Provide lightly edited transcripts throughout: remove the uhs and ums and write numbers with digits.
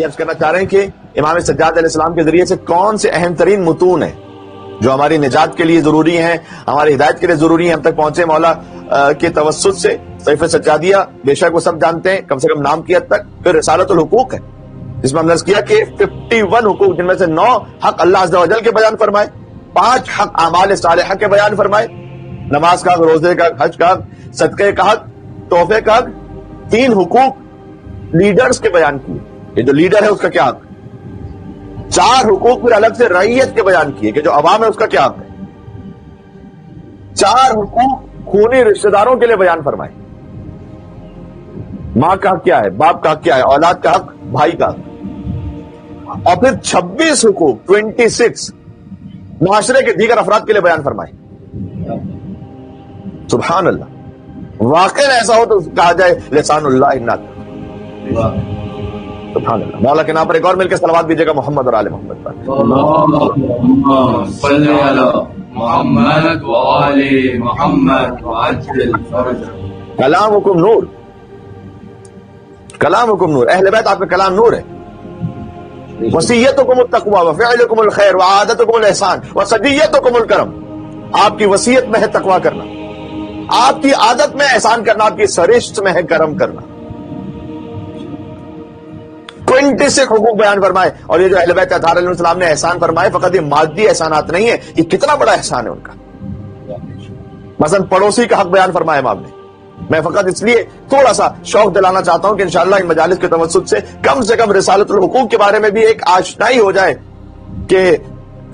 یہ عرض کرنا چاہ رہے ہیں کہ امام سجاد علیہ السلام کے ذریعے سے کون سے اہم ترین متون ہیں جو ہماری نجات کے لیے ضروری ہیں، ہماری ہدایت کے لیے ضروری ہیں، ہم تک پہنچے مولا کے توسط سے۔ صحیفہ سجادیہ بے شک وہ سب جانتے ہیں، کم سے کم نام کی حد تک۔ پھر رسالۃ الحقوق ہے جس میں ہم نے عرض کیا کہ 51 حقوق، جن میں سے 9 حق اللہ عز و جل کے بیان فرمائے، 5 حق اعمال صالحہ کے بیان فرمائے، نماز کا حق، روزے کا حق، حج کا حق، صدقے کا حق، تحفے کا حق۔ 3 حقوق لیڈرز کے بیان کیے، یہ جو لیڈر ہے اس کا کیا حق۔ 4 حقوق پھر الگ سے رعیت کے بیان کیے کہ جو عوام ہے اس کا کیا حق ہے۔ 4 حقوق خونی رشتہ داروں کے لیے بیان فرمائے، ماں کا حق کیا ہے، باپ کا حق کیا ہے، اولاد کا حق، بھائی کا حق۔ اور پھر 26 حقوق 26 معاشرے کے دیگر افراد کے لیے بیان فرمائے۔ سبحان اللہ، واقعی ایسا ہو تو کہا جائے لسان اللہ انہ۔ سبحان اللہ۔ مولا کے نام پر ایک اور مل کے صلوات دیجیے گا محمد اور آل محمد پر۔ اللہم صلی علی محمد و آل محمد وعجل فرجہ۔ کلامکم نور، کلامکم نور، اہل بیت آپ کا کلام نور ہے۔ وصیتکم التقوی وفعلکم الخیر وعادتکم الاحسان وصدیتکم الکرم، آپ کی وصیت میں ہے تقوی کرنا، آپ کی عادت میں احسان کرنا، آپ کی سرشت میں ہے کرم کرنا۔ 26 حقوق بیان فرمائے۔ اور یہ جو اہل بیت اطہار علیہ السلام نے احسان فرمائے، فقط یہ مادی احسانات نہیں ہے، یہ کتنا بڑا احسان ہے ان کا۔ مثلا پڑوسی کا حق بیان فرمایا امام نے۔ میں فقط اس لیے تھوڑا سا شوق دلانا چاہتا ہوں کہ انشاءاللہ ان مجالس کے توسط سے کم رسالۃ الحقوق کے بارے میں بھی ایک آشنائی ہو جائے، کہ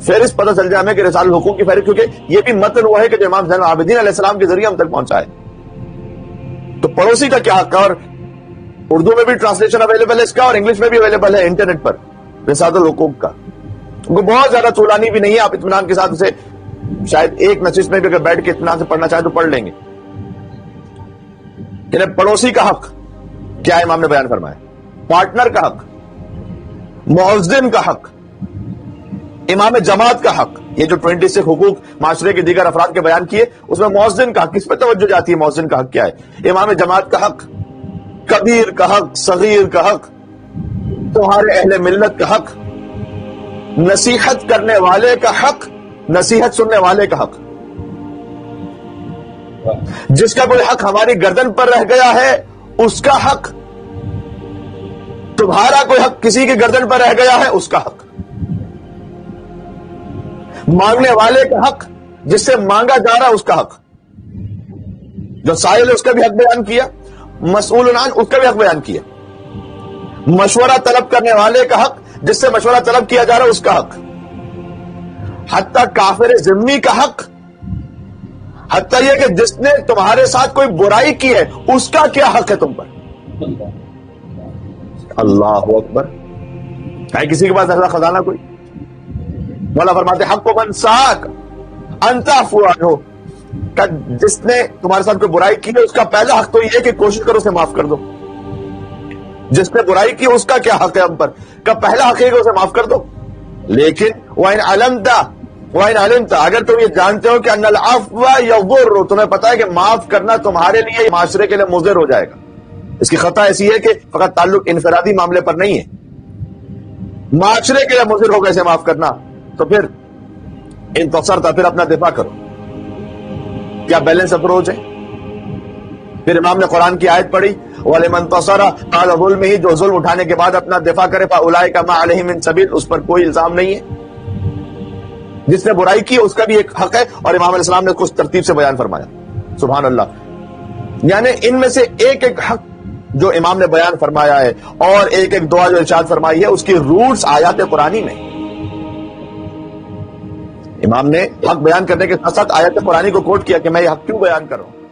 فہرست پتہ چل جائے ہمیں کہ رسالۃ الحقوق کی فہرست، کیونکہ یہ بھی متن ہوا ہے کہ جو امام زین العابدین علیہ السلام کے ذریعے ہم تک پہنچا ہے۔ تو پڑوسی کا کیا حق ہے، اور اردو میں بھی ٹرانسلیشن اویلیبل ہے اس کا، اور انگلش میں بھی اویلیبل ہے انٹرنیٹ پر رسالۃ الحقوق کا۔ وہ بہت زیادہ طولانی بھی نہیں ہے، آپ اطمینان کے ساتھ اسے شاید ایک نشست میں بھی اگر بیٹھ کے اطمینان سے پڑھنا چاہیں تو پڑھ لیں گے۔ کہ پڑوسی کا حق کیا امام نے بیان فرمایا، پارٹنر کا حق، مؤذن کا حق، امام جماعت کا حق۔ یہ جو 26 حقوق معاشرے کے دیگر افراد کے بیان کیے، اس میں مؤذن کا حق، کس پہ توجہ جاتی ہے، مؤذن کا حق کیا ہے، امام جماعت کا حق، کبیر کا حق، صغیر کا حق، تمہارے اہل ملت کا حق، نصیحت کرنے والے کا حق، نصیحت سننے والے کا حق۔ جس کا کوئی حق ہماری گردن پر رہ گیا ہے اس کا حق، تمہارا کوئی حق کسی کی گردن پر رہ گیا ہے اس کا حق، مانگنے والے کا حق، جس سے مانگا جا رہا اس کا حق، جو سائل ہے اس کا بھی حق بیان کیا، مسئول عن اس کا بھی حق بیان کیا، مشورہ طلب کرنے والے کا حق، جس سے مشورہ طلب کیا جا رہا اس کا حق، حتیٰ کافر ذمہ کا حق، حتیٰ یہ کہ جس نے تمہارے ساتھ کوئی برائی کی ہے اس کا کیا حق ہے تم پر۔ اللہ اکبر، ہے کسی کے پاس ایسا خزانہ کوئی؟ مولا فرماتے حق کو من ساک انت عفو عنہ، کہ جس نے تمہارے ساتھ کوئی برائی کی ہے اس کا پہلا حق تو یہ ہے کہ کوشش کرو اسے معاف کر دو۔ جس نے برائی کی اس کا کیا حق ہے ہم پر، کہ پہلا حق ہے کہ اسے معاف کر دو۔ لیکن وَإِنْ عَلِمْتَ، اگر تم یہ جانتے ہو کہ ان العفو یضر، تمہیں پتا ہے کہ معاف کرنا تمہارے لیے معاشرے کے لیے مضر ہو جائے گا، اس کی خطا ایسی ہے کہ فقط تعلق انفرادی معاملے پر نہیں ہے، معاشرے کے لیے مضر ہوگا اسے معاف کرنا، تو پھر انتصرت، پھر اپنا دفاع کرو۔ کیا بیلنس اپروچ ہے؟ پھر امام نے قرآن کی آیت پڑھی وَلِمَنْ انتَصَرَ بَعْدَ ظُلْمِهِ، جو ظلم اٹھانے کے بعد اپنا دفاع کرے فَأُولَئِكَ مَا عَلَيْهِم مِّن سَبِيلٍ، اس پر کوئی الزام نہیں ہے۔ جس نے برائی کی اس کا بھی ایک حق ہے، اور امام علیہ السلام نے کچھ ترتیب سے بیان فرمایا۔ سبحان اللہ، یعنی ان میں سے ایک ایک حق جو امام نے بیان فرمایا ہے، اور ایک ایک دعا جو ارشاد فرمائی ہے، اس کی روٹس آیات قرآنی میں۔ امام نے حق بیان کرنے کے ساتھ ساتھ آیات قرآنی کو کوٹ کیا کہ میں یہ حق کیوں بیان کر رہا ہوں۔